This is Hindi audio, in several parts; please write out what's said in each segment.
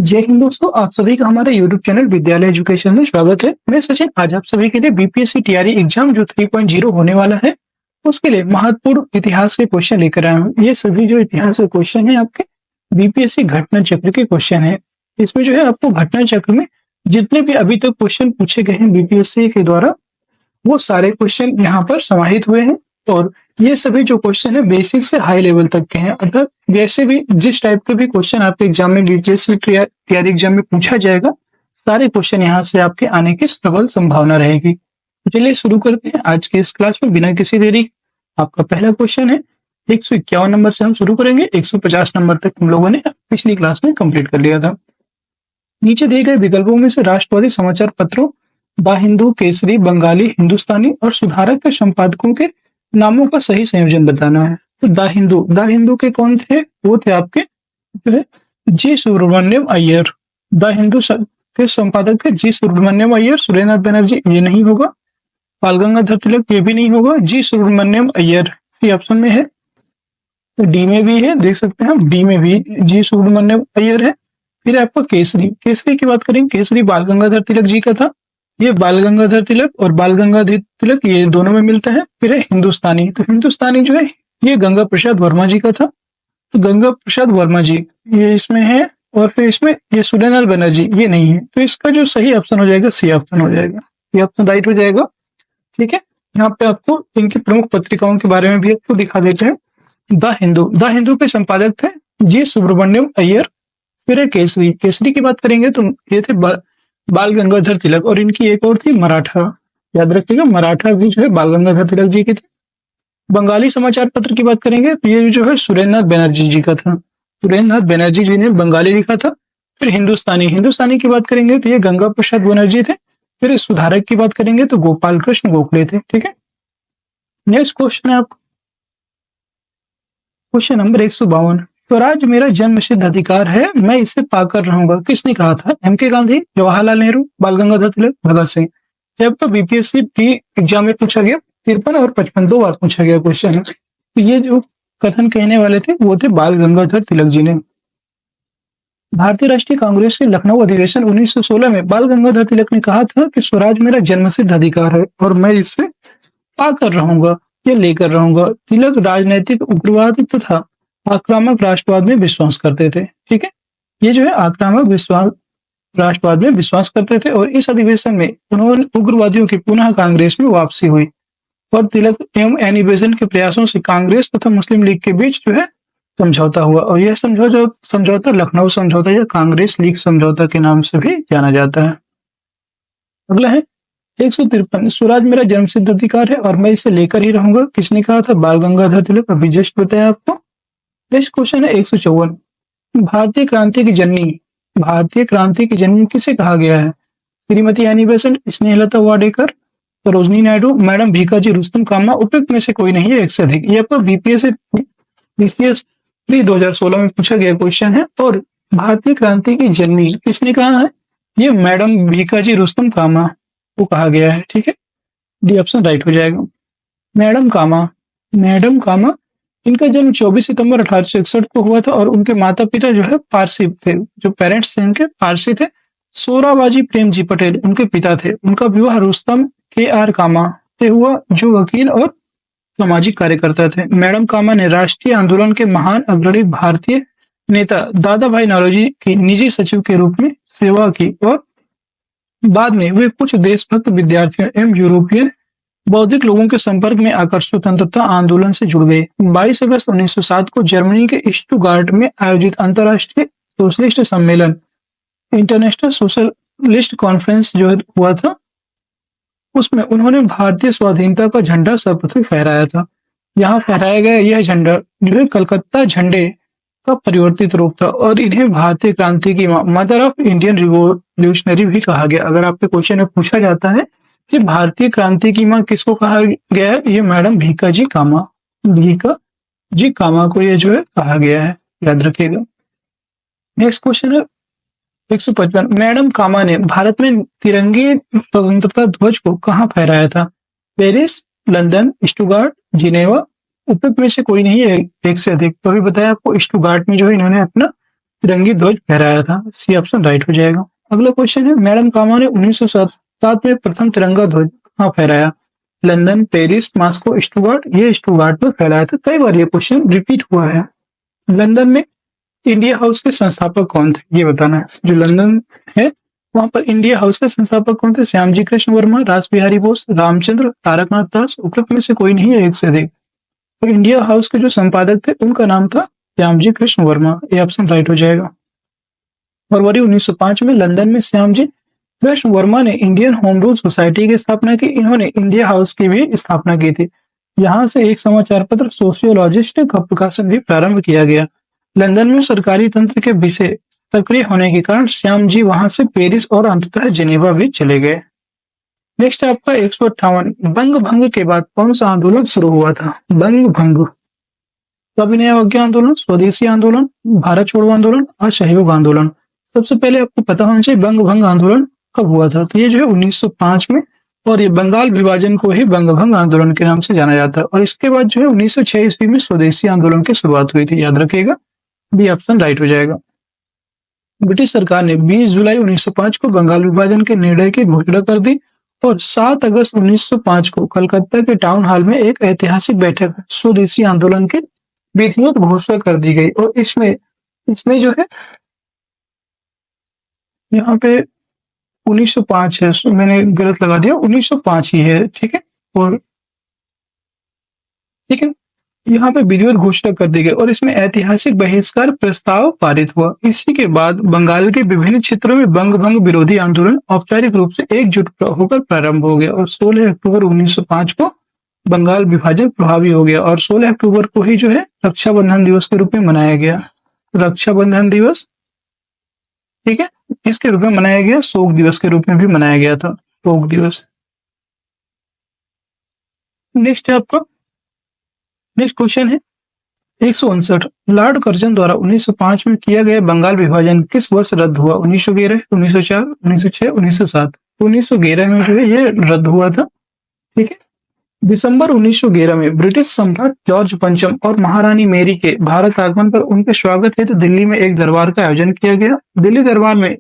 जय हिंद दोस्तों, आप सभी का हमारे YouTube चैनल विद्यालय एजुकेशन में स्वागत है। मैं सचिन आज आप सभी के लिए बीपीएससी टीआरई एग्जाम जो 3.0 होने वाला है उसके लिए महत्वपूर्ण इतिहास के क्वेश्चन लेकर आया हूँ। ये सभी जो इतिहास के क्वेश्चन है आपके बीपीएससी घटना चक्र के क्वेश्चन है। इसमें जो है आपको घटना चक्र में जितने भी अभी तक क्वेश्चन पूछे गए हैं बीपीएससी के द्वारा वो सारे क्वेश्चन यहाँ पर समाहित हुए हैं। और ये सभी जो क्वेश्चन है बेसिक से हाई लेवल तक के हैं, अर्थात जैसे भी जिस टाइप के भी क्वेश्चन आपके एग्जाम में बीपीएससी तैयारी एग्जाम में पूछा जाएगा सारे क्वेश्चन यहाँ से आपके आने की प्रबल संभावना रहेगी। तो चलिए शुरू करते हैं आज के इस क्लास में बिना किसी देरी। आपका पहला क्वेश्चन है 151 नंबर से हम शुरू करेंगे। 150 नंबर तक हम लोगों ने पिछली क्लास में कंप्लीट कर लिया था। नीचे दिए गए विकल्पों में से राष्ट्रवादी समाचार पत्रों द हिंदू, केसरी, बंगाली, हिंदुस्तानी और सुधारक के संपादकों के नामों का सही संयोजन बताना है। तो द हिंदू के कौन थे? वो थे आपके जो है जी सुब्रमण्यम अय्यर। द हिंदू के संपादक थे जी सुब्रमण्यम अय्यर। सुरेंद्रनाथ बनर्जी ये नहीं होगा। बाल गंगाधर तिलक ये भी नहीं होगा। जी सुब्रमण्यम अय्यर सी ऑप्शन में है। तो डी में भी है, देख सकते हैं हम डी में भी जी सुब्रमण्यम अय्यर है। फिर आपका केसरी की बात करें, केसरी बाल गंगाधर तिलक जी का था। ये बाल गंगाधर तिलक और बाल गंगाधर तिलक ये दोनों में मिलता है। फिर है हिंदुस्तानी, तो हिंदुस्तानी जो है ये गंगा प्रसाद वर्मा जी का था। तो गंगा प्रसाद वर्मा जी ये इसमें है। और फिर इसमें ये सुरेंद्रनाथ बनर्जी ये नहीं है। तो इसका जो सही ऑप्शन हो जाएगा सी ऑप्शन हो जाएगा। ये ऑप्शन राइट हो जाएगा। ठीक है, यहाँ पे आपको इनकी प्रमुख पत्रिकाओं के बारे में भी आपको दिखा देते हैं। द हिंदू के संपादक थे जी सुब्रमण्यम अय्यर। फिर है केसरी की बात करेंगे तो ये थे बाल गंगाधर तिलक और इनकी एक और थी मराठा। याद रखिएगा मराठा भी जो है बाल गंगाधर तिलक जी की थी। बंगाली समाचार पत्र की बात करेंगे तो ये जो है सुरेंद्रनाथ बनर्जी जी का था। सुरेंद्रनाथ बनर्जी जी ने बंगाली लिखा था। फिर हिंदुस्तानी की बात करेंगे तो ये गंगा प्रसाद बनर्जी थे। फिर सुधारक की बात करेंगे तो गोपाल कृष्ण गोखले थे। ठीक है, नेक्स्ट क्वेश्चन है आपका क्वेश्चन नंबर 152। स्वराज मेरा जन्म सिद्ध अधिकार है, मैं इसे पाकर रहूंगा, किसने कहा था? एम के गांधी, जवाहरलाल नेहरू, बाल गंगाधर तिलक, भगत सिंह। जब तो बीपीएससी एग्जाम में पूछा गया 53 और 55 दो बार पूछा गया क्वेश्चन है। तो ये जो कथन कहने वाले थे वो थे बाल गंगाधर तिलक जी ने। भारतीय राष्ट्रीय कांग्रेस के लखनऊ अधिवेशन 1916 में बाल गंगाधर तिलक ने कहा था कि स्वराज मेरा जन्मसिद्ध अधिकार है और मैं इसे पाकर रहूंगा, ये लेकर रहूंगा। तिलक राजनैतिक उग्रवाद तथा आक्रामक राष्ट्रवाद में विश्वास करते थे। ठीक है, ये जो है आक्रामक राष्ट्रवाद में विश्वास करते थे और इस अधिवेशन में उन्होंने उग्रवादियों की पुनः कांग्रेस में वापसी हुई और तिलक एवं एनी बेसेंट के प्रयासों से कांग्रेस तथा मुस्लिम लीग के बीच जो है समझौता हुआ और यह समझौता लखनऊ समझौता या कांग्रेस लीग समझौता के नाम से भी जाना जाता है। अगला है 153। स्वराज मेरा जन्मसिद्ध अधिकार है और मैं इसे लेकर ही रहूंगा, किसने कहा था? बाल गंगाधर तिलक। अभी जस्ट बताया आपको। नेक्स्ट क्वेश्चन है 154। भारतीय क्रांति की जननी किसे कहा गया है? Shrimati Annie Besant, Snehlata Wadekar, Sarojini Naidu, madam Bhikaji Rustom Cama, उपयुक्त में से कोई नहीं है, एक से अधिक। ये आपको बीपीएस 2016 में पूछा गया क्वेश्चन है। और भारतीय क्रांति की जननी किसने कहा है? ये मैडम भीकाजी रुस्तम कामा को कहा गया है। ठीक है, डी ऑप्शन राइट हो जाएगा। मैडम कामा इनका जन्म 24 सितंबर 1861 को हुआ था और उनके माता पिता जो है पारसी थे। जो पेरेंट्स थे इनके पारसी थे। सोराबाजी प्रेम जी पटेल उनके पिता थे। उनका विवाह रुस्तम KR कामा से हुआ जो वकील और सामाजिक कार्यकर्ता थे। मैडम कामा ने राष्ट्रीय आंदोलन के महान अग्रणी भारतीय नेता दादा भाई नौरोजी की निजी सचिव के रूप में सेवा की और बाद में वे कुछ देशभक्त विद्यार्थियों एवं यूरोपियन बौद्धिक लोगों के संपर्क में आकर स्वतंत्रता आंदोलन से जुड़ गए। 22 अगस्त 1907 को जर्मनी के स्टुटगार्ट में आयोजित अंतर्राष्ट्रीय सोशलिस्ट सम्मेलन इंटरनेशनल सोशलिस्ट कॉन्फ्रेंस जो हुआ था उसमें उन्होंने भारतीय स्वाधीनता का झंडा सर्वप्रथम फहराया था। यहाँ फहराया गया यह झंडा जो है कलकत्ता झंडे का परिवर्तित रूप था और इन्हें भारतीय क्रांति की मदर ऑफ इंडियन रिवोल्यूशनरी भी कहा गया। अगर आपके क्वेश्चन में पूछा जाता है कि भारतीय क्रांति की मां किसको कहा गया है, ये मैडम भीका जी कामा को ये जो है कहा गया है, याद रखिएगा। नेक्स्ट क्वेश्चन है 155। मैडम कामा ने भारत में तिरंगे स्वतंत्रता ध्वज को कहाँ फहराया था? पेरिस, लंदन, स्टुटगार्ट, जिनेवा, उपयुक्त में से कोई नहीं है, एक से अधिक। तो अभी बताया आपको स्टुटगार्ट में जो है इन्होंने अपना तिरंगी ध्वज फहराया था? सी ऑप्शन राइट हो जाएगा। अगला क्वेश्चन है, मैडम कामा ने 1907 में प्रथम तिरंगा ध्वज कहाँ फहराया? London, Paris, Moscow, Stuttgart? ये स्टुटगार्ट में फहराया था। कई बार ये क्वेश्चन रिपीट हुआ है। लंदन में इंडिया हाउस के संस्थापक कौन थे? ये बताना है। जो लंदन है वहां पर इंडिया हाउस के संस्थापक कौन थे? श्यामजी कृष्ण वर्मा, रास बिहारी बोस, रामचंद्र, तारकनाथ दास? उपरोक्त में से कोई नहीं है, एक से अधिक। तो इंडिया हाउस के जो संपादक थे उनका नाम था श्यामजी कृष्ण वर्मा। ये ऑप्शन राइट हो जाएगा। फरवरी 1905 में लंदन में श्यामजी कृष्ण वर्मा ने इंडियन होम रूल सोसाइटी की स्थापना की। इन्होंने इंडिया हाउस की भी स्थापना की थी। यहाँ से एक समाचार पत्र सोशियोलॉजिस्ट का प्रकाशन भी प्रारंभ किया गया। लंदन में सरकारी तंत्र के विषय सक्रिय होने के कारण श्याम जी वहां से पेरिस और अंततः जिनेवा भी चले गए। नेक्स्ट है आपका 158, बंग भंग के बाद कौन सा आंदोलन शुरू हुआ था? बंग भंग, सविनय अवज्ञा आंदोलन, स्वदेशी आंदोलन, भारत छोड़ो आंदोलन, असहयोग आंदोलन? सबसे पहले आपको पता होना चाहिए बंग भंग आंदोलन कब हुआ था। तो ये जो है 1905 में, और ये बंगाल विभाजन को ही बंग भंग आंदोलन के नाम से जाना जाता है। और इसके बाद जो है 1906 ईस्वी में स्वदेशी आंदोलन की शुरुआत हुई थी। याद रखिएगा, बी ऑप्शन राइट हो जाएगा। ब्रिटिश सरकार ने 20 जुलाई 1905 को बंगाल विभाजन के निर्णय की घोषणा कर दी और 7 अगस्त 1905 को कलकत्ता के टाउन हॉल में एक ऐतिहासिक बैठक स्वदेशी आंदोलन की विधिवत घोषणा कर दी गई। और इसमें इसमें जो है यहाँ पे 1905 है, मैंने गलत लगा दिया, 1905 ही है, ठीक है। और ठीक है, यहाँ पे विधिवत घोषणा कर दी गई और इसमें ऐतिहासिक बहिष्कार प्रस्ताव पारित हुआ। इसी के बाद बंगाल के विभिन्न क्षेत्रों में बंग भंग विरोधी आंदोलन औपचारिक रूप से एकजुट होकर प्रारंभ हो गया और 16 अक्टूबर 1905 को बंगाल विभाजन प्रभावी हो गया। और 16 अक्टूबर को ही जो है रक्षाबंधन दिवस के रूप में मनाया गया। रक्षाबंधन दिवस, ठीक है, इसके रूप में मनाया गया, शोक दिवस के रूप में भी मनाया गया था, शोक दिवस। नेक्स्ट है आपका, नेक्स्ट क्वेश्चन है 159, लॉर्ड कर्जन द्वारा 1905 में किया गया बंगाल विभाजन किस वर्ष रद्द हुआ? 1911, 1904, 1906, 1907? 1911 में जो है ये रद्द हुआ था, ठीक है। दिसंबर 1911 में ब्रिटिश सम्राट जॉर्ज पंचम और महारानी मेरी के भारत आगमन पर उनके स्वागत हेतु दिल्ली में एक दरबार का आयोजन किया गया। दिल्ली दरबार में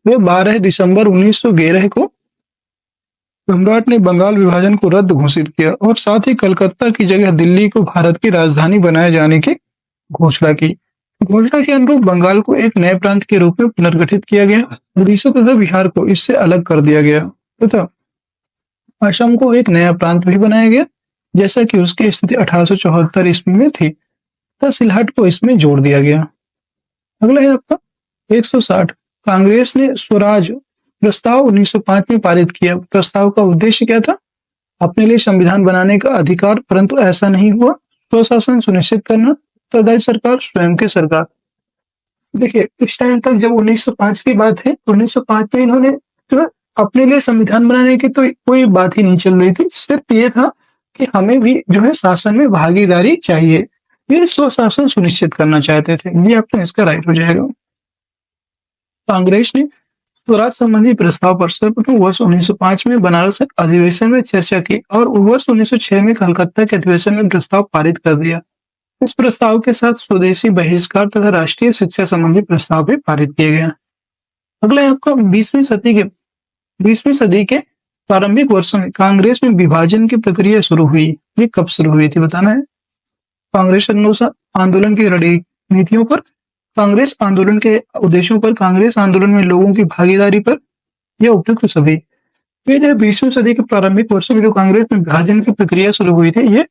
वे 12 दिसंबर 1911 को सम्राट ने बंगाल विभाजन को रद्द घोषित किया और साथ ही कलकत्ता की जगह दिल्ली को भारत की राजधानी बनाए जाने की घोषणा की। घोषणा के अनुरूप बंगाल को एक नए प्रांत के रूप में पुनर्गठित किया गया। उड़ीसा तथा बिहार को इससे अलग कर दिया गया तथा असम को एक नया प्रांत भी बनाया गया, जैसा कि उसकी स्थिति 1874 ईस्वी में थी, तथा सिलहट को इसमें जोड़ दिया गया। अगला है आपका 160, कांग्रेस ने स्वराज प्रस्ताव 1905 में पारित किया। प्रस्ताव का उद्देश्य क्या था? अपने लिए संविधान बनाने का अधिकार, परंतु ऐसा नहीं हुआ। स्वशासन सुनिश्चित करना, उत्तरदायी सरकार, स्वयं की सरकार। देखिए, इस टाइम तक जब 1905 की बात है, 1905 में इन्होंने जो अपने लिए संविधान बनाने की तो कोई बात ही नहीं चल रही थी। सिर्फ ये था कि हमें भी जो है शासन में भागीदारी चाहिए, ये स्वशासन सुनिश्चित करना चाहते थे। ये आपका इसका राइट हो जाएगा। कांग्रेस ने स्वराज संबंधी प्रस्ताव पर सर्वप्रथम वर्ष 1905 में बनारस अधिवेशन में चर्चा की और वर्ष 1906 में कलकत्ता के अधिवेशन में प्रस्ताव पारित कर दिया। इस प्रस्ताव के साथ स्वदेशी बहिष्कार तथा राष्ट्रीय शिक्षा संबंधी प्रस्ताव भी पारित किए गए। अगला है आपका 20वीं सदी के प्रारंभिक वर्षों में कांग्रेस में विभाजन की प्रक्रिया शुरू हुई। ये कब शुरू हुई थी बताना है। कांग्रेस आंदोलन की रणनीतियों पर, कांग्रेस आंदोलन के उद्देश्यों पर, कांग्रेस आंदोलन में लोगों की भागीदारी पर, यह उपयुक्त सभी। ये जो 20वीं सदी के प्रारंभिक वर्षों में जो कांग्रेस में विभाजन की प्रक्रिया शुरू हुई थी, ये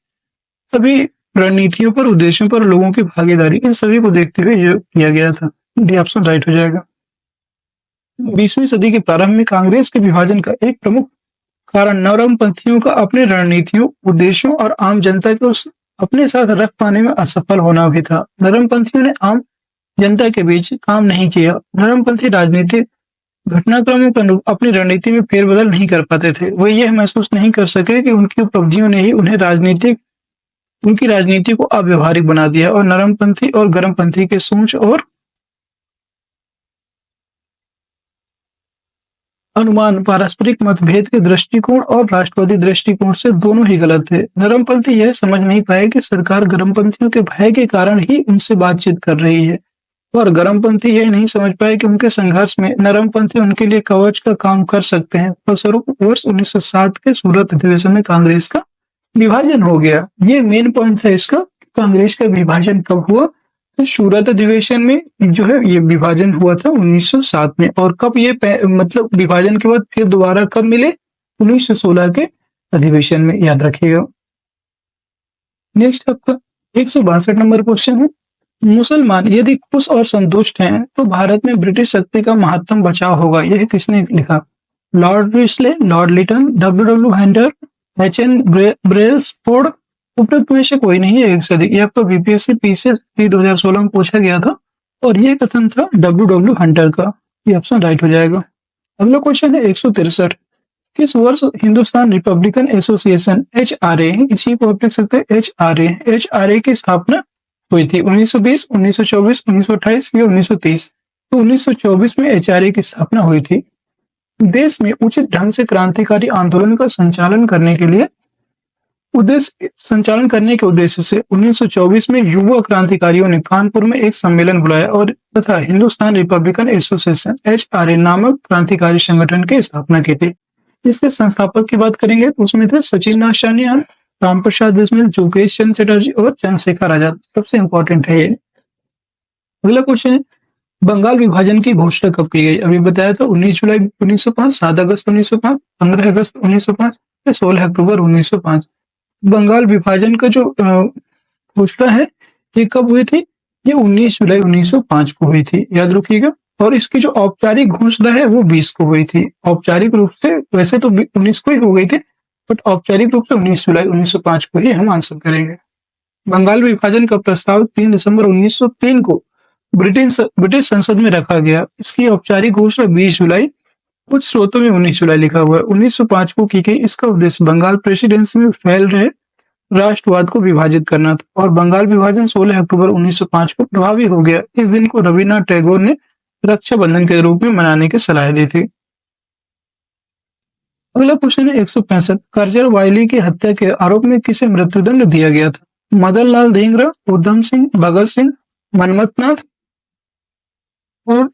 सभी रणनीतियों पर, उद्देश्यों पर, लोगों की भागीदारी, इन सभी को देखते हुए ये किया गया था। डी ऑप्शन राइट हो जाएगा। 20वीं सदी के प्रारंभ में कांग्रेस के विभाजन का एक प्रमुख कारण नवरंगपंथियों का अपने रणनीतियों, उद्देश्यों और आम जनता को अपने साथ रख पाने में असफल होना भी था। नरमपंथियों ने आम जनता के बीच काम नहीं किया। नरमपंथी राजनीतिक घटनाक्रमों के अनुरूप अपनी रणनीति में फेरबदल नहीं कर पाते थे। वे यह महसूस नहीं कर सके कि उनकी उपलब्धियों ने ही उन्हें उनकी राजनीति को अव्यवहारिक बना दिया और नरमपंथी और गर्मपंथी के सोच और अनुमान पारस्परिक मतभेद के दृष्टिकोण और राष्ट्रवादी दृष्टिकोण से दोनों ही गलत थे। नरमपंथी यह समझ नहीं पाए कि सरकार गर्मपंथियों के भय के कारण ही उनसे बातचीत कर रही है। और गर्मपंथी ये नहीं समझ पाए कि उनके संघर्ष में नरमपंथी उनके लिए कवच का काम कर सकते हैं। फलस्वरूप वर्ष 1907 के सूरत अधिवेशन में कांग्रेस का विभाजन हो गया। ये मेन पॉइंट है इसका, कांग्रेस का विभाजन कब हुआ? तो सूरत अधिवेशन में जो है ये विभाजन हुआ था 1907 में। और कब ये मतलब विभाजन के बाद फिर दोबारा कब मिले? 1916 के अधिवेशन में, याद रखिएगा। नेक्स्ट आपका 162 नंबर क्वेश्चन है, मुसलमान यदि खुश और संतुष्ट हैं तो भारत में ब्रिटिश शक्ति का महत्तम बचाव होगा। यह किसने लिखा? Lord Risley, Lord Lytton, W Hunter, H N. Brailsford. उपरोक्त में से कोई नहीं है एक से अधिक। ये आपका बीपीएससी पीसीएस 2016 में पूछा गया था और यह कथन था डब्ल्यू हंटर का। ये ऑप्शन राइट हो जाएगा। अगला क्वेश्चन है 163, किस वर्ष हिंदुस्तान रिपब्लिकन एसोसिएशन HRA, इसी को आप लिख सकते हैं HRA की स्थापना हुई थी? 1920, 1924, 1928 या 1930? तो 1924 में HRA की स्थापना हुई थी। देश में उचित ढंग से क्रांतिकारी आंदोलन का संचालन करने के उद्देश्य से 1924 में युवा क्रांतिकारियों ने कानपुर में एक सम्मेलन बुलाया और तथा हिंदुस्तान रिपब्लिकन एसोसिएशन HRA नामक क्रांतिकारी संगठन की स्थापना की थी। इसके संस्थापक की बात करेंगे तो उसमें थे सचिन नाथ सान्याल, रामप्रसाद बिस्मिल, योगेश चंद्र चटर्जी और चंद्रशेखर आजाद। सबसे इंपॉर्टेंट है ये। अगला क्वेश्चन है, बंगाल विभाजन की घोषणा कब की गई? अभी बताया था 19 जुलाई 1905, 7 अगस्त 1905, 15 अगस्त 1905 या 16 अक्टूबर 1905? बंगाल विभाजन का जो घोषणा है ये कब हुई थी? ये 19 जुलाई 1905 को हुई थी, याद रखिएगा। और इसकी जो औपचारिक घोषणा है वो 20 को हुई थी। औपचारिक रूप से वैसे तो 19 को ही हो गई थी, बट औपचारिक रूप से 19 जुलाई 1905 को ही हम आंसर करेंगे। बंगाल विभाजन का प्रस्ताव 3 दिसंबर 1903 को ब्रिटिश संसद में रखा गया। इसकी औपचारिक घोषणा 20 जुलाई, कुछ स्रोतों में 19 जुलाई लिखा हुआ है, 1905 को की गई। इसका उद्देश्य बंगाल प्रेसिडेंसी में फैल रहे राष्ट्रवाद को विभाजित करना था और बंगाल विभाजन 16 अक्टूबर 1905 को प्रभावी हो गया। इस दिन को रविन्द्रनाथ टैगोर ने रक्षाबंधन के रूप में मनाने की सलाह दी थी। अगला क्वेश्चन है 165, कर्जर वायली की हत्या के आरोप में किसे मृत्युदंड दिया गया था? मदन लाल धिंगरा, उधम सिंह, भगत सिंह, मनमथनाथ और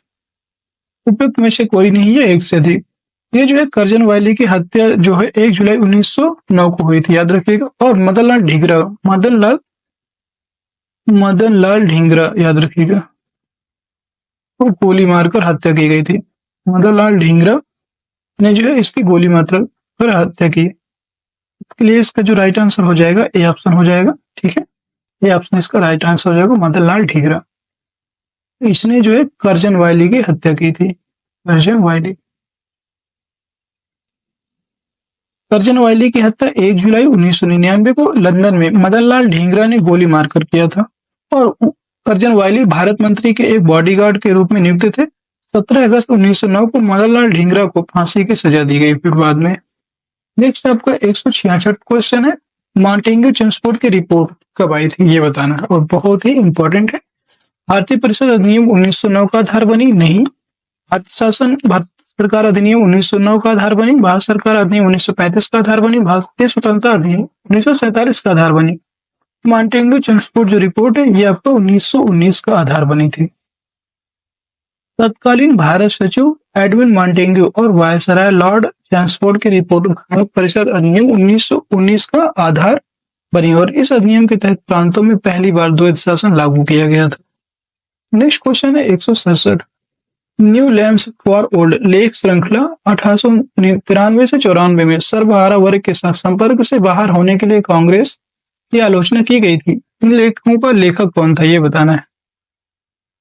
उपयुक्त में से कोई नहीं है एक से अधिक। ये जो है कर्जन वायली की हत्या जो है 1 जुलाई 1909 को हुई थी, याद रखिएगा। और मदन लाल ढींगरा याद रखिएगा, वो गोली मारकर हत्या की गई थी। मदन लाल ढींगरा ने जो है इसकी गोली मारकर हत्या की। इसके लिए इसका जो राइट आंसर हो जाएगा ए ऑप्शन हो जाएगा, ठीक है। ये ऑप्शन इसका राइट आंसर हो जाएगा, मदन लाल ढींगरा। इसने जो है कर्जन वायली की हत्या की थी। कर्जन वायली की हत्या 1 जुलाई 1999 को लंदन में मदन लाल ढींगरा ने गोली मारकर किया था और कर्जन वायली भारत मंत्री के एक बॉडीगार्ड के रूप में नियुक्त थे। 17 अगस्त 1909 को मदन लाल ढींगरा को फांसी की सजा दी गई फिर बाद में। नेक्स्ट आपका 166 क्वेश्चन है, मॉन्टेग्यू चेम्सफोर्ड की रिपोर्ट कब आई थी ये बताना है और बहुत ही इंपॉर्टेंट है। भारतीय परिषद अधिनियम 1909 का आधार बनी? नहीं। भारतीय शासन भारत सरकार अधिनियम 1909 का आधार बनी? भारत सरकार अधिनियम 1935 का आधार बनी? भारतीय स्वतंत्रता अधिनियम 1947 का आधार बनी? मॉन्टेग्यू चेम्सफोर्ड जो रिपोर्ट है ये आपको 1919 का आधार बनी थी। तत्कालीन भारत सचिव एडविन मॉन्टेग्यू और वायसराय लॉर्ड चेम्सफोर्ड की रिपोर्ट भारत परिषद अधिनियम 1919 का आधार बनी और इस अधिनियम के तहत प्रांतों में पहली बार द्वैध शासन लागू किया गया था। नेक्स्ट क्वेश्चन है 167, new lamps for old lake श्रृंखला 1893 से 94 में सर्वहारा वर्ग के साथ संपर्क से बाहर होने के लिए कांग्रेस की आलोचना की गई थी। इन लेखों का लेखक कौन था ये बताना है।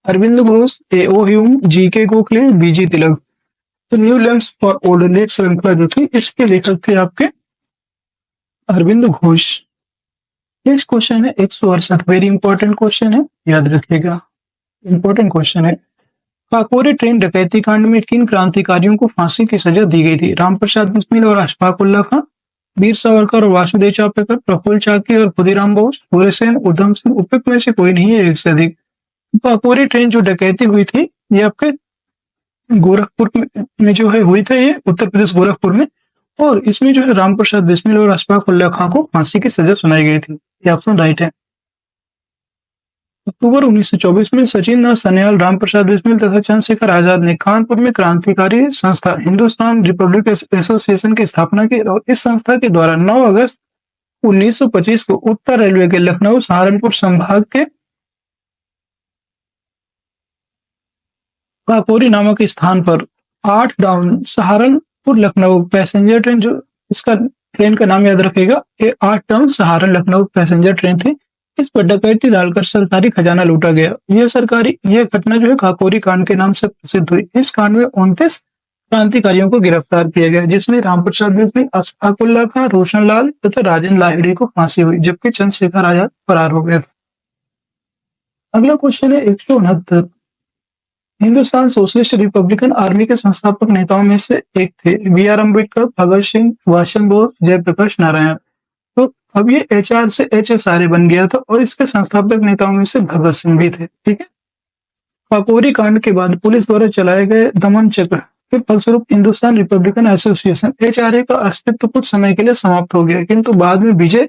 Aurobindo Ghosh, A.O. Hume, G.K. Gokhale, B.G. Tilak. तो new lamps for old lake श्रृंखला जो थी इसके लेखक थे आपके अरविंद घोष। नेक्स्ट क्वेश्चन है 168, वेरी इंपॉर्टेंट क्वेश्चन है, याद रखिएगा, इंपॉर्टेंट क्वेश्चन है। काकोरी ट्रेन डकैती कांड में किन क्रांतिकारियों को फांसी की सजा दी गई थी? रामप्रसाद बिस्मिल और अशफाक उल्ला खां, वीर सावरकर और वासुदेव चापेकर, प्रफुल्ल चाकी और खुदीराम बोस, सूर्यसेन, उधम सिंह। उपयुक्त में से कोई नहीं है एक से अधिक। काकोरी ट्रेन जो डकैती हुई थी ये आपके गोरखपुर में जो है हुई था, ये उत्तर प्रदेश गोरखपुर में, और इसमें जो है रामप्रसाद बिस्मिल और अशफाक उल्ला खां को फांसी की सजा सुनाई गई थी। ये ऑप्शन राइट है। अक्टूबर 1924 में सचिन नाथ सन्याल, रामप्रसाद बिस्मिल तथा चंद्रशेखर आजाद ने कानपुर में क्रांतिकारी संस्था हिंदुस्तान रिपब्लिक एसोसिएशन की स्थापना की और इस संस्था के द्वारा 9 अगस्त 1925 को उत्तर रेलवे के लखनऊ सहारनपुर संभाग के काकोरी नामक स्थान पर 8 down Saharanpur Lucknow passenger train, जो इसका ट्रेन का नाम याद रखेगा, ये 8 डाउन सहारन लखनऊ पैसेंजर ट्रेन थी। इस पर डकैती डालकर सरकारी खजाना लूटा गया। यह घटना जो है काकोरी कांड के नाम से प्रसिद्ध हुई। इस कांड में 29 क्रांतिकारियों को गिरफ्तार किया गया, जिसमें रामप्रसाद बिस्मिल, अशफाकुल्ला खां, रोशन लाल तथा राजेंद्र लाहिड़ी को फांसी हुई, जबकि चंद्रशेखर आजाद फरार हो गए थे। अगला क्वेश्चन है 169। हिंदुस्तान सोशलिस्ट रिपब्लिकन आर्मी के संस्थापक नेताओं में से एक थे बी.आर. अम्बेडकर, भगत सिंह, सुभाष चंद्र बोस, जयप्रकाश नारायण। तो अब ये HR से HSRA बन गया था और इसके संस्थापक नेताओं में से भगत सिंह भी थे। ठीक है। काकोरी कांड के बाद पुलिस द्वारा चलाए गए दमन चक्र के फलस्वरूप हिंदुस्तान रिपब्लिकन एसोसिएशन HRA का अस्तित्व कुछ समय के लिए समाप्त हो गया, किंतु बाद में विजय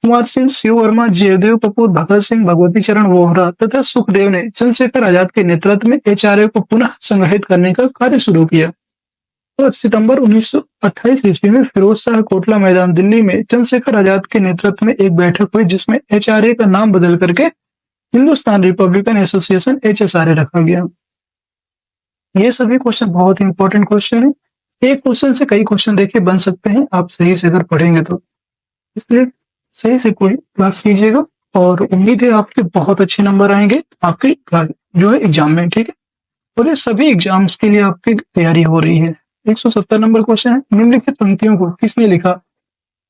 कुमार सिंह, शिव वर्मा, जयदेव कपूर, भगत सिंह, भगवती चरण वोहरा तथा सुखदेव ने चंद्रशेखर आजाद के नेतृत्व में HRA को पुनः संगठित करने का कार्य शुरू किया। और सितंबर 1928 ईस्वी में फिरोज शाह कोटला मैदान दिल्ली में चंद्रशेखर आजाद के नेतृत्व में एक बैठक हुई, जिसमें HRA का नाम बदल करके हिंदुस्तान रिपब्लिकन एसोसिएशन HSRA रखा गया। ये सभी क्वेश्चन बहुत इंपॉर्टेंट क्वेश्चन है। एक क्वेश्चन से कई क्वेश्चन देखिए बन सकते हैं आप सही से अगर पढ़ेंगे तो, इसलिए सही से कोई क्लास कीजिएगा और उम्मीद है आपके बहुत अच्छे नंबर आएंगे आपके क्लास जो है एग्जाम में। ठीक है। और ये सभी एग्जाम्स के लिए आपकी तैयारी हो रही है। 170 नंबर क्वेश्चन है, निम्नलिखित पंक्तियों को किसने लिखा?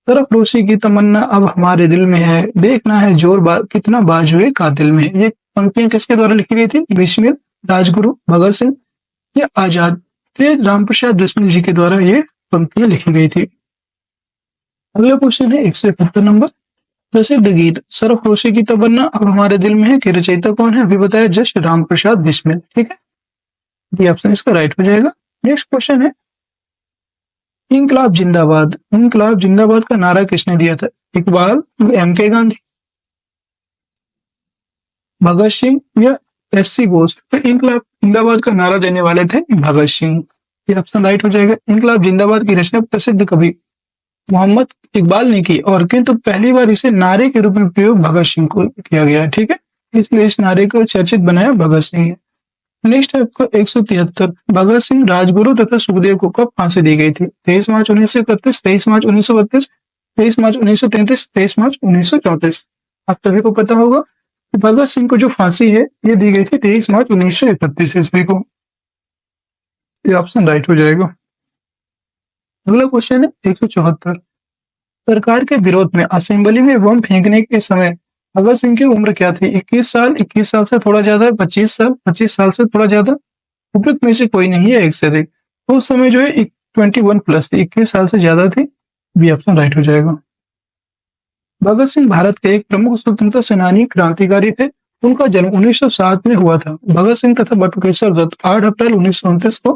सरफरोशी की तमन्ना अब हमारे दिल में है, देखना है जोर कितना बाजुए कातिल में है। ये पंक्तियां किसके द्वारा लिखी गई थी? बिस्मिल, राजगुरु, भगत सिंह या आजाद? ये रामप्रसाद बिस्मिल जी के द्वारा ये पंक्तियां लिखी गई थी। अगला क्वेश्चन है 171 नंबर, प्रसिद्ध गीत सरफरोशी की तमन्ना अब हमारे दिल में है के रचयिता कौन है? अभी बताया, जस्ट रामप्रसाद बिस्मिल। ठीक है, ये ऑप्शन इसका राइट हो जाएगा। नेक्स्ट क्वेश्चन है, इंकलाब जिंदाबाद। इंकलाब जिंदाबाद का नारा किसने दिया था? इकबाल, MK गांधी, भगत सिंह या SC घोष? तो इंकलाब जिंदाबाद का नारा देने वाले थे भगत सिंह। ये ऑप्शन राइट हो जाएगा। इंकलाब जिंदाबाद की रचना प्रसिद्ध कवि मोहम्मद इकबाल ने की और किंतु पहली बार इसे नारे के रूप में प्रयोग भगत सिंह को किया गया है। ठीक है, इसलिए इस नारे को चर्चित बनाया भगत सिंह है। नेक्स्ट है आपको 173, भगत सिंह, राजगुरु तथा सुखदेव को कब फांसी दी गई थी? 23 मार्च 1931, 23 मार्च 1932, 23 मार्च 1933, 23 मार्च 1934? आप सभी को पता होगा कि भगत सिंह को जो फांसी है ये दी गई थी 23 मार्च 1931 ईस्वी को। ये ऑप्शन राइट हो जाएगा। अगला क्वेश्चन है 174, सरकार के विरोध में असेंबली में बम फेंकने के समय भगत सिंह की उम्र क्या थी? 21 साल, 21 साल से थोड़ा ज्यादा, 25 साल, 25 साल से थोड़ा ज्यादा, उपयुक्त में से कोई नहीं है, एक से अधिक। तो उस समय जो है 21 प्लस थी, 21 साल से ज्यादा थी। बी ऑप्शन राइट हो जाएगा। भगत सिंह भारत के एक प्रमुख स्वतंत्रता सेनानी क्रांतिकारी थे। उनका जन्म 1907 में हुआ था। भगत सिंह तथा बटुकेश्वर दत्त 8 अप्रैल 1929 को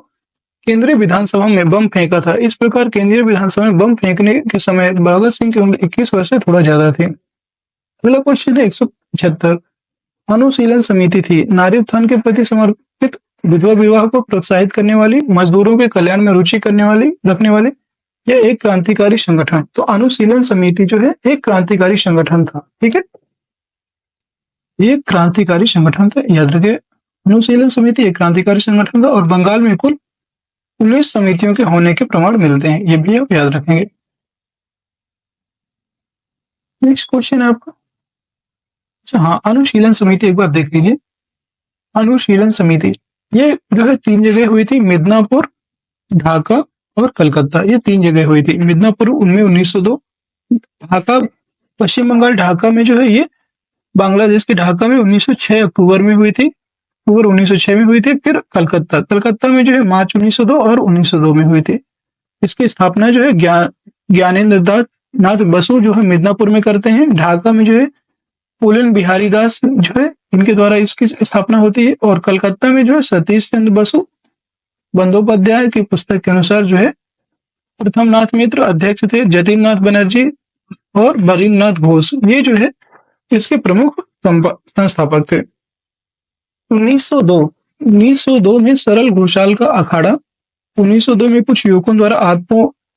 केंद्रीय विधानसभा में बम फेंका था। इस प्रकार केंद्रीय विधानसभा में बम फेंकने के समय भगत सिंह की उम्र 21 वर्ष से थोड़ा ज्यादा थी। अगला क्वेश्चन है 175, अनुशीलन समिति थी नारी उत्थान के प्रति समर्पित, विधवा विवाह को प्रोत्साहित करने वाली, मजदूरों के कल्याण में रुचि रखने वाली, यह एक क्रांतिकारी संगठन? तो अनुशीलन समिति जो है एक क्रांतिकारी संगठन था। ठीक है, ये क्रांतिकारी संगठन था, याद रखिए। अनुशीलन समिति एक क्रांतिकारी संगठन था और बंगाल में कुल 19 समितियों के होने के प्रमाण मिलते हैं, ये भी आप याद रखेंगे। नेक्स्ट क्वेश्चन है आपका, अच्छा हाँ, अनुशीलन समिति एक बार देख लीजिए। अनुशीलन समिति ये जो है 3 जगह हुई थी, मिदनापुर, ढाका और कलकत्ता। ये 3 जगह हुई थी। मिदनापुर उनमें 1902, ढाका पश्चिम बंगाल ढाका में जो है ये बांग्लादेश के ढाका में 1906 अक्टूबर में हुई थी, अक्टूबर 1906 में हुई थी। फिर कलकत्ता में जो है मार्च 1902 और 1902 में हुई थी। इसकी स्थापना जो है ज्ञानेंद्र नाथ बसु जो है मिदनापुर में करते हैं। ढाका में जो है पुलन बिहारी दास जो है इनके द्वारा इसकी स्थापना होती है। और कलकत्ता में जो है सतीश चंद्र बसु बंदोपाध्याय की पुस्तक के अनुसार जो है प्रथम नाथ मित्र अध्यक्ष थे, जतिन नाथ बनर्जी और बरीन्द्र नाथ घोष, ये जो है इसके प्रमुख संस्थापक थे। 1902 में सरल घोषाल का अखाड़ा, 1902 में कुछ युवकों द्वारा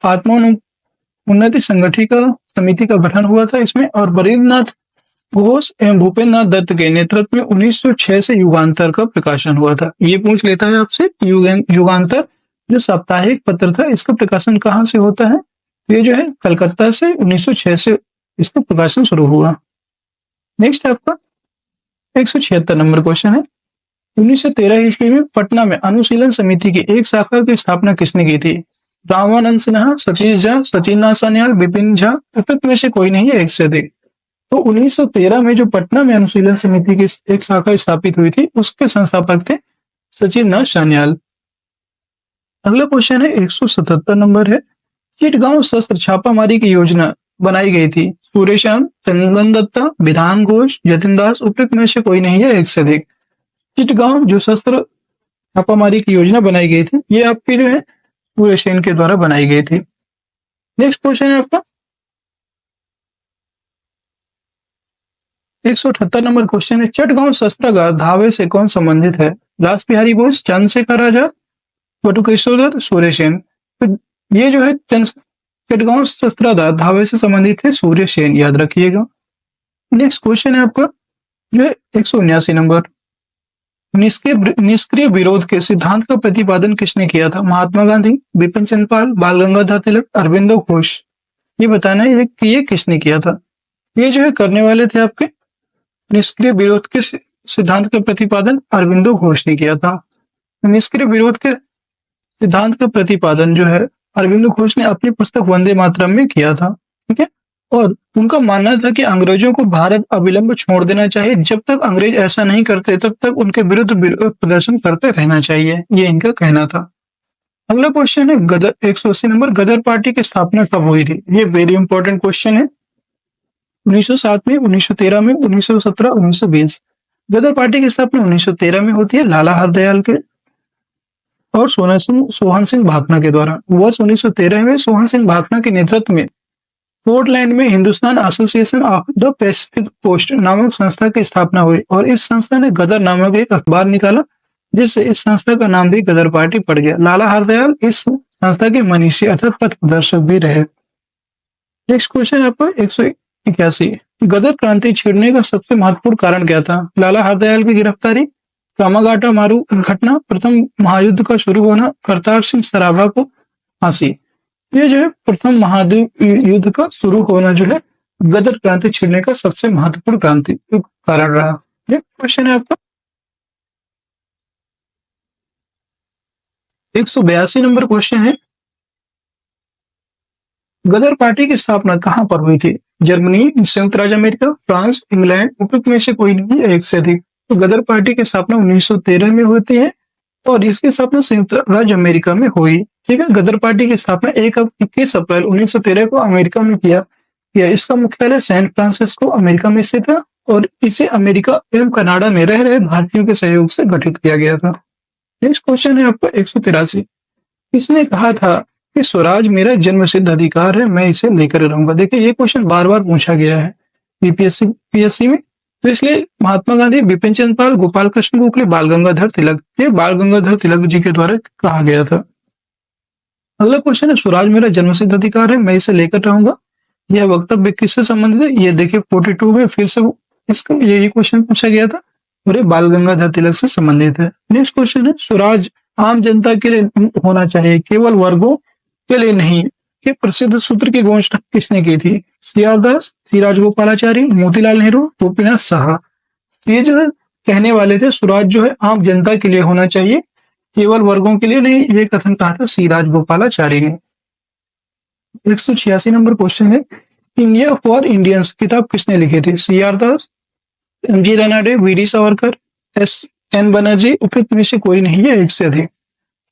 आत्मोन्नति संगठन का समिति का गठन हुआ था इसमें, और बरीन्द्रनाथ घोष एवं भूपेन्द्र नाथ दत्त के नेतृत्व में 1906 से युगांतर का प्रकाशन हुआ था। ये पूछ लेता है आपसे, युगांतर जो साप्ताहिक पत्र था, इसका प्रकाशन कहाँ से होता है? ये जो है कलकत्ता से 1906 से इसका प्रकाशन शुरू हुआ। नेक्स्ट आपका 176 नंबर क्वेश्चन है, 1913 ईस्वी में पटना में अनुशीलन समिति की एक शाखा की स्थापना किसने की थी? रामानंद सिन्हा, सतीश झा, सचिन सान्याल, विपिन झा, उपयुक्त में से कोई नहीं है, एक से अधिक। तो 1913 में जो पटना में अनुशीलन समिति की एक शाखा स्थापित हुई थी, उसके संस्थापक थे सचिन सान्याल। अगला क्वेश्चन है 177 नंबर है, चिटगांव शस्त्र छापामारी की योजना बनाई गई थी, सूर्यश्याम, चंदन दत्ता, विधान घोष, जतिन दास, उपयुक्त में से कोई नहीं है, एक से अधिक। चिटगांव जो शस्त्र छापामारी की योजना बनाई गई थी, ये आपकी जो है सूर्यसेन के द्वारा बनाई गई थी। नेक्स्ट क्वेश्चन है आपका 178 नंबर क्वेश्चन है, चटगांव शस्त्रागार धावे से कौन संबंधित है? रास बिहारी बोस, चंद्रशेखर आजाद, बटुकेश्वर दत्त, सूर्यसेन। तो ये जो है चटगांव शस्त्रागार धावे से संबंधित है सूर्यसेन, याद रखिएगा। नेक्स्ट क्वेश्चन है आपका जो है 179 नंबर, निष्क्रिय विरोध के सिद्धांत का प्रतिपादन किसने किया था? महात्मा गांधी, बिपिन चंद्र पाल, बाल गंगाधर तिलक, अरविंदो घोष। ये बताना है कि ये किसने किया था। ये जो है करने वाले थे आपके निष्क्रिय विरोध के सिद्धांत का प्रतिपादन अरविंदो घोष ने किया था। निष्क्रिय विरोध के सिद्धांत का प्रतिपादन जो है अरविंदो घोष ने अपनी पुस्तक वंदे मातरम में किया था, ठीक है। और उनका मानना था कि अंग्रेजों को भारत अविलंब छोड़ देना चाहिए, जब तक अंग्रेज ऐसा नहीं करते तब तक उनके विरुद्ध प्रदर्शन करते रहना चाहिए, ये इनका कहना था। अगला क्वेश्चन है गदर 180 नंबर, गदर पार्टी की स्थापना कब हुई थी? ये वेरी इंपॉर्टेंट क्वेश्चन है। 1907 में, 1913 में, 1917, 1920। गदर पार्टी की स्थापना 1913 में होती है लाला हरदयाल के और सोहन सिंह भाकना के द्वारा। वर्ष 1913 में सोहन सिंह भाकना के नेतृत्व में पोर्टलैंड में Hindustan Association of the Pacific Coast नामक संस्था की स्थापना हुई, और इस संस्था ने गदर नामक एक अखबार निकाला, जिससे इस संस्था का नाम भी गदर पार्टी पड़ गया। लाला हरदयाल इस संस्था के मनीषी अर्थात पथ प्रदर्शक भी रहे। नेक्स्ट क्वेश्चन है आपका 181, गदर क्रांति छेड़ने का सबसे महत्वपूर्ण कारण क्या था? लाला हरदयाल की गिरफ्तारी, कामागाटा मारू घटना, प्रथम महायुद्ध का शुरू होना, करतार सिंह सराभा को फांसी। ये जो है प्रथम महायुद्ध का शुरू होना जो है गदर क्रांति छेड़ने का सबसे महत्वपूर्ण क्रांति कारण रहा। ये क्वेश्चन है आपका 182 नंबर क्वेश्चन है, गदर पार्टी की स्थापना कहां पर हुई थी? जर्मनी, संयुक्त राज्य अमेरिका, फ्रांस, इंग्लैंड, उपयुक्त में से कोई नहीं है, एक से अधिक। तो गदर पार्टी की स्थापना 1913 में होती है और इसकी स्थापना संयुक्त राज्य अमेरिका में हुई, ठीक है। गदर पार्टी की स्थापना 21 अप्रैल 1913 को अमेरिका में किया। इसका मुख्यालय सैन फ्रांसिस्को अमेरिका में स्थित था और इसे अमेरिका एवं कनाडा में रह रहे भारतीयों के सहयोग से गठित किया गया था। नेक्स्ट क्वेश्चन है आपका 183, इसने कहा था कि स्वराज मेरा जन्मसिद्ध अधिकार है, मैं इसे लेकर रहूंगा। देखिए ये क्वेश्चन बार बार पूछा गया है पीएससी में, तो इसलिए महात्मा गांधी, बिपिन चंद्र पाल, गोपाल कृष्ण गोखले, बाल गंगाधर तिलक, ये बाल गंगाधर तिलक जी के द्वारा कहा गया था। अगला क्वेश्चन है, स्वराज मेरा जन्मसिद्ध अधिकार है, मैं इसे लेकर रहूंगा। यह वक्तव्य किससे संबंधित है? ये देखिए 42 में फिर से इसका यही क्वेश्चन पूछा गया था और ये बाल गंगाधर तिलक से संबंधित है। नेक्स्ट क्वेश्चन है, स्वराज आम जनता के लिए होना चाहिए, केवल वर्गों के लिए नहीं, के प्रसिद्ध सूत्र की घोषणा किसने की थी? सीआर दास, सी राजगोपालाचारी, मोतीलाल नेहरू, गोपीनाथ साहा। ये जो है कहने वाले थे स्वराज जो है आम जनता के लिए होना चाहिए, केवल वर्गों के लिए नहीं, ये कथन कहा था सी राजगोपालाचारी ने। 186 नंबर क्वेश्चन है, इंडिया फॉर इंडियंस किताब किसने लिखी थी? CR Das, MG Ranade, VD Savarkar, S N. Banerjee, उपयुक्त में से कोई नहीं है, एक से अधिक।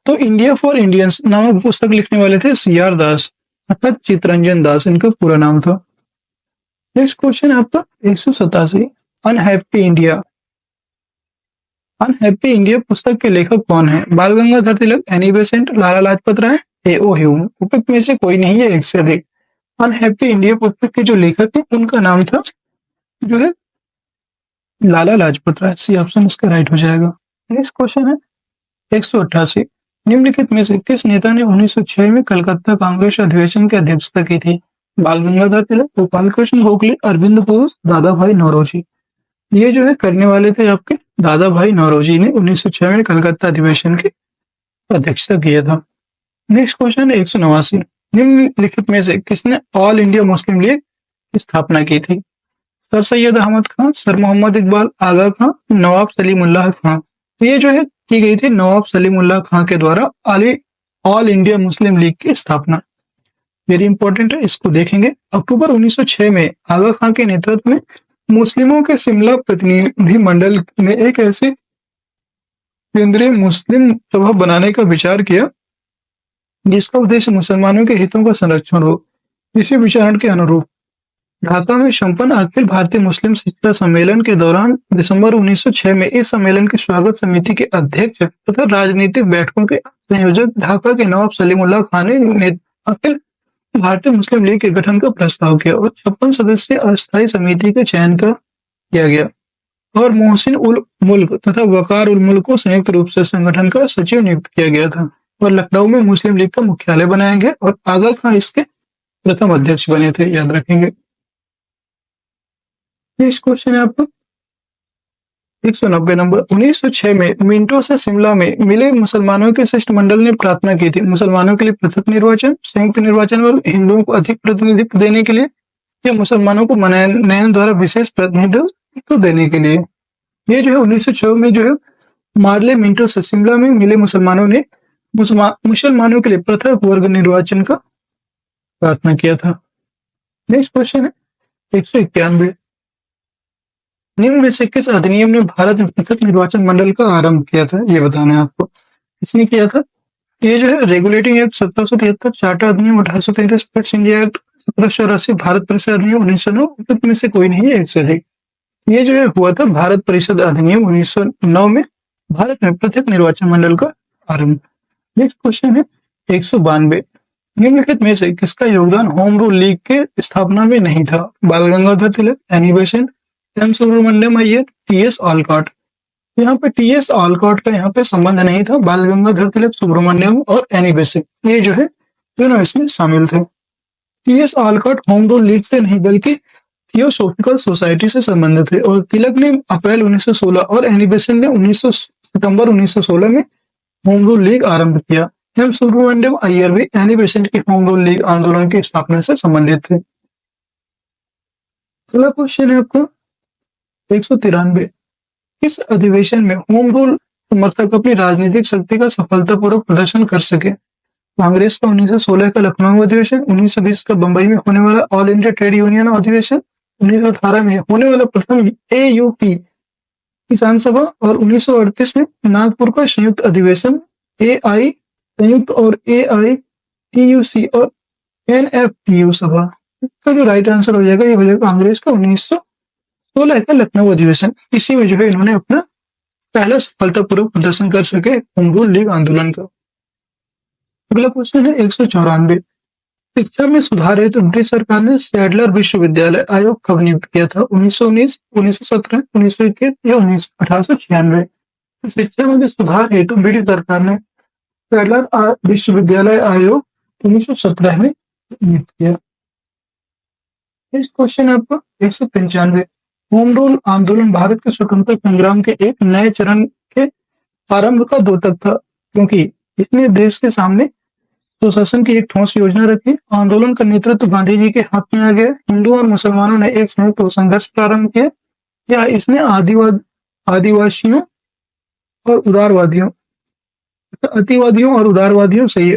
तो इंडिया फॉर इंडियंस नामक पुस्तक लिखने वाले थे सीआर दास अर्थात चितरंजन दास, इनका पूरा नाम था। नेक्स्ट क्वेश्चन है आपका 187, अनहैप्पी इंडिया। अनहैप्पी इंडिया पुस्तक के लेखक कौन है? बाल Gangadhar Tilak, Annie Besant, Lala Lajpat Rai, A.O.. Hume. उपयुक्त में से कोई नहीं है, एक से अधिक। अनहैप्पी इंडिया पुस्तक के जो लेखक है उनका नाम था जो है लाला लाजपत राय। सी ऑप्शन इसका राइट हो जाएगा। नेक्स्ट क्वेश्चन है 188। निम्नलिखित में से किस नेता ने 1906 में कलकत्ता कांग्रेस अधिवेशन की अध्यक्षता की थी? बाल गंगाधर तिलक, गोपाल कृष्ण गोखले, अरविंद घोष, दादा भाई नौरोजी। ये जो है करने वाले थे आपके दादा भाई नौरोजी ने 1906 में कलकत्ता अधिवेशन की अध्यक्षता किया था। नेक्स्ट क्वेश्चन है 189। निम्नलिखित में से किसने ऑल इंडिया मुस्लिम लीग की स्थापना की थी? सर सैयद अहमद खान, सर मोहम्मद इकबाल, आगा खान, नवाब सलीमुल्लाह खान। तो ये जो है की गई थी नवाब सलीमुल्लाह खान के द्वारा ऑल इंडिया मुस्लिम लीग की स्थापना। वेरी इंपॉर्टेंट है, इसको देखेंगे। अक्टूबर 1906 में आगा खान के नेतृत्व में मुस्लिमों के शिमला प्रतिनिधि मंडल ने एक ऐसे केंद्रीय मुस्लिम सभा बनाने का विचार किया जिसका उद्देश्य मुसलमानों के हितों का संरक्षण हो। इसी विचार के अनुरूप ढाका में संपन्न अखिल भारतीय मुस्लिम शिक्षा सम्मेलन के दौरान दिसंबर 1906 में इस सम्मेलन की स्वागत समिति के अध्यक्ष तथा राजनीतिक बैठकों के संयोजक ढाका के नवाब सलीमुल्लाह खान ने अखिल भारतीय मुस्लिम लीग के गठन का प्रस्ताव किया और 56 सदस्यीय अस्थायी समिति का चयन किया गया और मोहसिन उल मुल्क तथा वकार उल मुल्क को संयुक्त रूप से संगठन का सचिव नियुक्त किया गया था और लखनऊ में मुस्लिम लीग का मुख्यालय बनाया गया और आगा खान इसके प्रथम अध्यक्ष बने थे, याद रखेंगे। नेक्स्ट क्वेश्चन है आपको 190 नंबर। 1906 में मिंटो से शिमला में मिले मुसलमानों के शिष्टमंडल ने प्रार्थना की थी मुसलमानों के लिए पृथक निर्वाचन, संयुक्त निर्वाचन और हिंदुओं को अधिक प्रतिनिधित्व देने के लिए या मुसलमानों को मनोनयन द्वारा विशेष प्रतिनिधित्व देने के लिए। ये जो है 1906 में जो है मार्ले मिंटो से शिमला में मिले मुसलमानों ने मुसलमानों के लिए पृथक वर्ग निर्वाचन का प्रार्थना किया था। नेक्स्ट क्वेश्चन है 191। निम्न में से किस अधिनियम ने भारत में पृथक निर्वाचन मंडल का आरंभ किया था? ये बताना है आपको। किसने किया था? ये जो है रेगुलेटिंग एक्ट 1773, चार्टर अधिनियम 1833, पिट्स इंडिया एक्ट 1784, भारत परिषद अधिनियम 1909 में से कोई नहीं है, एक से अधिक। ये जो है हुआ था भारत परिषद अधिनियम 1909 में भारत में पृथक निर्वाचन मंडल का आरंभ। नेक्स्ट क्वेश्चन है 192। निम्नलिखित में से किसका योगदान होम रूल लीग के स्थापना में नहीं था? Bal Gangadhar Tilak, Annie Besant, M Subramania Iyer, T S. Olcott. यहाँ पे टी.एस. ऑलकॉट का यहाँ पे संबंध नहीं था। बाल गंगाधर तिलक, सुब्रमण्यम और एनी बेसेंट ये जो है दोनों इसमें शामिल थे। T.S.. Olcott home rule league से नहीं बल्कि थियोसॉफिकल सोसाइटी से संबंधित थे और तिलक ने अप्रैल 1916 और एनी बेसेंट ने सितंबर 1916 में होम रूल लीग आरंभ किया। एम सुब्रमण्यम अय्यर भी एनी बेसेंट के होम रूल लीग आंदोलन की स्थापना से संबंधित थे। अगला क्वेश्चन है आपको 193। किस अधिवेशन में होम रूल समर्थक अपनी राजनीतिक शक्ति का सफलतापूर्वक प्रदर्शन कर सके? कांग्रेस का 1916 का लखनऊ अधिवेशन, 1920 का बंबई में होने वाला ऑल इंडिया ट्रेड यूनियन अधिवेशन, 1918 में होने वाला प्रथम AUP किसान सभा और 1938 में नागपुर का संयुक्त अधिवेशन AI संयुक्त और AITUC और NFTU सभा। इसका जो राइट आंसर हो जाएगा ये हो जाएगा कांग्रेस का 1916 का लखनऊ अधिवेशन। इसी में जो है इन्होंने अपना पहला सफलतापूर्वक प्रदर्शन कर सके होम रूल लीग आंदोलन का। अगला क्वेश्चन है 194। शिक्षा में सुधार हेतु ब्रिटिश सरकार ने सैडलर विश्वविद्यालय आयोग कब नियुक्त किया था? 1919, 1917, 1921 या 1896। शिक्षा में सुधार हेतु ब्रिटिश सरकार ने सैडलर विश्वविद्यालय आयोग 1917 में नियुक्त किया। इस क्वेश्चन है आपको 195। होम रूल आंदोलन भारत के स्वतंत्रता संग्राम के एक नए चरण के आरंभ का द्योतक था क्योंकि इसने देश के सामने सुशासन की एक ठोस योजना रखी। आंदोलन का नेतृत्व गांधी जी के हाथ में आ गया। हिंदू और मुसलमानों ने एक संयुक्त संघर्ष प्रारंभ किया या इसने आदिवासियों और उदारवादियों अतिवादियों और उदारवादियों से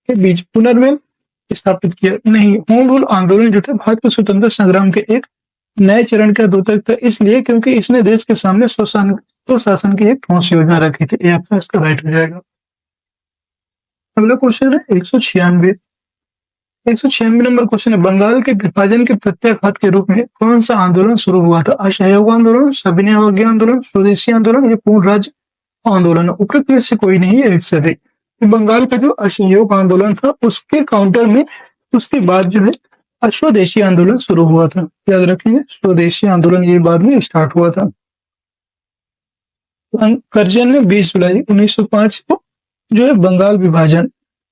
के बीच पुनर्मेल स्थापित किया? नहीं, होम रूल आंदोलन जो था भारत के स्वतंत्रता संग्राम के एक नए चरण का द्योतक था इसलिए क्योंकि इसने देश के सामने सुशासन की एक ठोस योजना रखी थी। ये आपका इसका राइट हो जाएगा। अगला क्वेश्चन है 196। 196 नंबर क्वेश्चन है बंगाल के विभाजन के प्रत्याघात के रूप में कौन सा आंदोलन शुरू हुआ था? असहयोग आंदोलन, सविनय अवज्ञा आंदोलन, स्वदेशी आंदोलन या पूर्ण राज्य आंदोलन? उपरोक्त में से कोई नहीं है, एक से अधिक। बंगाल का जो असहयोग आंदोलन था उसके काउंटर में उसके बाद जो है स्वदेशी आंदोलन शुरू हुआ था। याद रखेंगे स्वदेशी आंदोलन ये बाद में स्टार्ट हुआ था। करजन ने 20 जुलाई 1905 को जो है बंगाल विभाजन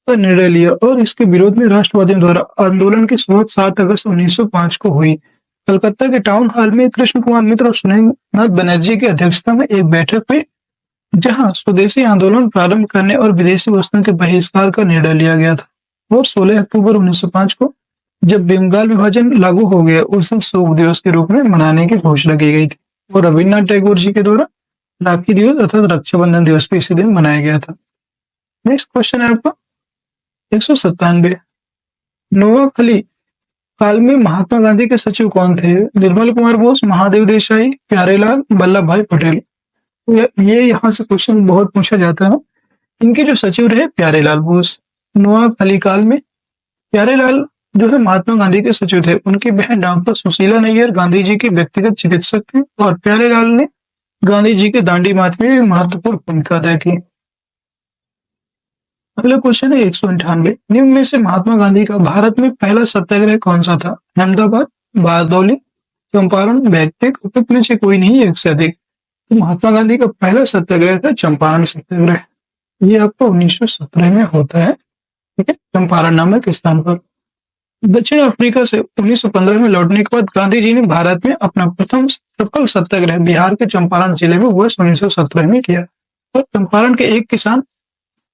का निर्णय लिया और इसके विरोध में राष्ट्रवादियों द्वारा आंदोलन की शुरुआत 7 अगस्त 1905 को हुई। कलकत्ता के टाउन हॉल में कृष्ण कुमार मित्र और सुरेंद्रनाथ बनर्जी की अध्यक्षता में एक बैठक हुई, जहां स्वदेशी आंदोलन प्रारंभ करने और विदेशी वस्तुओं के बहिष्कार का निर्णय लिया गया था। और 16 अक्टूबर 1905 को जब बंगाल विभाजन लागू हो गया, उसे शोक दिवस के रूप में मनाने की घोषणा की गई थी और रविन्द्रनाथ टैगोर जी के द्वारा राखी दिवस अर्थात रक्षाबंधन दिवस भी इसी दिन मनाया गया था। नेक्स्ट क्वेश्चन है आपका 197। नोआखली काल में महात्मा गांधी के सचिव कौन थे? निर्मल कुमार बोस, महादेव देसाई, प्यारेलाल, वल्लभ भाई पटेल। ये यहाँ से क्वेश्चन बहुत पूछा जाता है। इनके जो सचिव रहे प्यारेलाल बोस। नोआखली काल में प्यारेलाल जो है महात्मा गांधी के सचिव थे। उनकी बहन डॉक्टर सुशीला नैयर गांधी जी की व्यक्तिगत चिकित्सक थे और प्यारेलाल ने गांधी जी के दांडी मार्च में भी महत्वपूर्ण भूमिका अदा की। अगला क्वेश्चन है 198। निम्न में से महात्मा गांधी का भारत में पहला सत्याग्रह कौन सा था? अहमदाबाद, बारदौली, चंपारण, बैकटेक, उपयुक्त में से कोई नहीं, एक से अधिक। तो महात्मा गांधी का पहला सत्याग्रह था चंपारण सत्याग्रह। ये आपको 1917 में होता है, ठीक है, चंपारण नामक स्थान पर। दक्षिण अफ्रीका से 1915 में लौटने के बाद गांधी जी ने भारत में अपना प्रथम सफल सत्याग्रह बिहार के चंपारण जिले में वर्ष 1917 में किया और चंपारण के एक किसान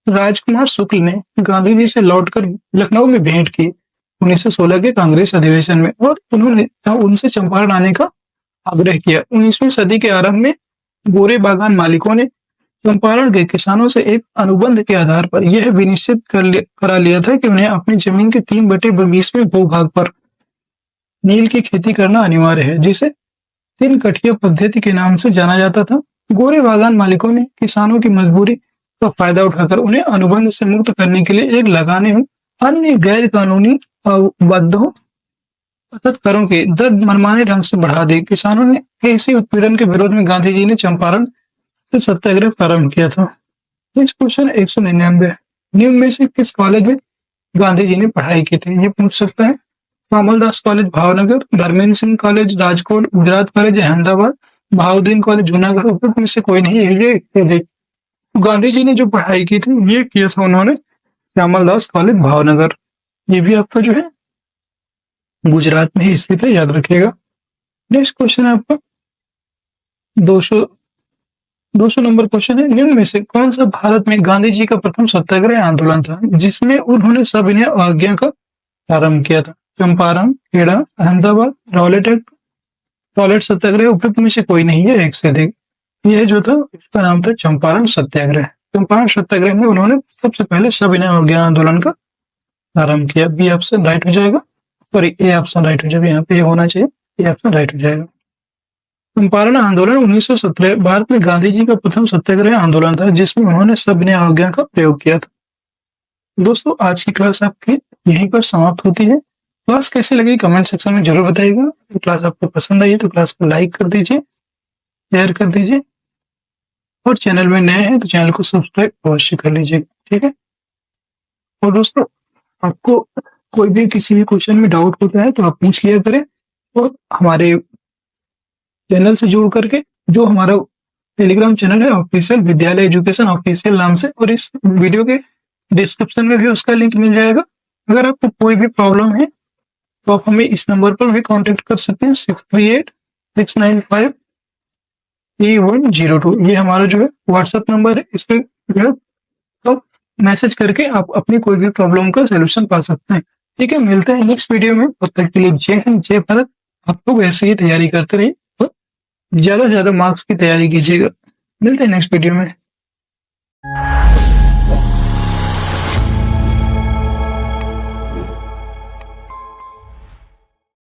राजकुमार शुक्ल ने गांधी जी से लौटकर लखनऊ में भेंट की 1916 के कांग्रेस अधिवेशन में और उन्होंने उनसे चंपारण आने का आग्रह किया। 19वीं सदी के आरंभ में गोरे बागान मालिकों ने चंपारण के किसानों से एक अनुबंध के आधार पर यह विनिश्चित करा लिया था कि उन्हें अपनी जमीन के 3/20 भूभाग पर नील की खेती करना अनिवार्य है, जिसे 3 कठिया पद्धति के नाम से जाना जाता था। गोरे बागान मालिकों ने किसानों की मजबूरी का फायदा उठाकर उन्हें अनुबंध से मुक्त करने के लिए एक लगाने अन्य गैर कानूनी बाध्यताओं अर्थात करों के दर मनमाने ढंग से बढ़ा दी। किसानों ने इसी उत्पीड़न के विरोध में गांधी जी ने चंपारण से सत्याग्रह प्रारंभ किया था। Next question 199। निम्न में से किस कॉलेज में गांधी जी ने पढ़ाई की थी? ये पूछ सकता है। Shyamaldas college Bhavnagar, Dharmendra Singh college Rajkot, Gujarat college Ahmedabad, Bahauddin college Junagadh, उपयुक्त में से कोई नहीं है। ये गांधी जी ने जो पढ़ाई की थी ये किया था उन्होंने श्यामलदास कॉलेज भावनगर। ये भी आपका जो है गुजरात में ही स्थित है, याद रखिएगा। नेक्स्ट क्वेश्चन है आपका 200 नंबर क्वेश्चन है। निम्न में से कौन सा भारत में गांधी जी का प्रथम सत्याग्रह आंदोलन था जिसमें उन्होंने सविनय अवज्ञा का प्रारंभ किया था? चंपारण, खेड़ा, अहमदाबाद, रॉलेट सत्याग्रह, उपयुक्त में से कोई नहीं है, एक से अधिक। यह जो था उसका नाम था चंपारण सत्याग्रह। चंपारण सत्याग्रह में उन्होंने सबसे पहले सविनय अवज्ञा आंदोलन का प्रारंभ किया। बी ऑप्शन राइट हो जाएगा और ए ऑप्शन राइट हो जाएगा। यहाँ पे होना चाहिए, ए ऑप्शन राइट हो जाएगा। चंपारण आंदोलन 1917 भारत में गांधी जी का प्रथम सत्याग्रह आंदोलन था जिसमें उन्होंने सविनय अवज्ञा का प्रयोग किया था। दोस्तों आज की क्लास आपकी यहीं पर समाप्त होती है। क्लास कैसी लगी कमेंट सेक्शन में जरूर बताइएगा। तो क्लास आपको पसंद आई है तो क्लास को लाइक कर दीजिए, शेयर कर दीजिए और चैनल में नए हैं तो चैनल को सब्सक्राइब अवश्य कर लीजिएगा, ठीक है। और दोस्तों आपको कोई भी किसी भी क्वेश्चन में डाउट होता है तो आप पूछ लिया करें और हमारे चैनल से जुड़ करके जो हमारा टेलीग्राम चैनल है ऑफिशियल विद्यालय एजुकेशन ऑफिशियल नाम से, और इस वीडियो के डिस्क्रिप्शन में भी उसका लिंक मिल जाएगा। अगर आपको कोई भी प्रॉब्लम है तो आप हमें इस नंबर पर भी कांटेक्ट कर सकते हैं 6386953102। ये हमारा जो है व्हाट्सएप नंबर है। इस पे जो है तो मैसेज करके आप अपनी कोई भी प्रॉब्लम का सोल्यूशन पा सकते हैं, ठीक है। मिलते हैं नेक्स्ट वीडियो में, तब तक के लिए जय हिंद जय भारत। आप लोग ऐसे ही तैयारी करते रहिए और ज्यादा से ज्यादा मार्क्स की तैयारी कीजिएगा। मिलते हैं नेक्स्ट वीडियो में।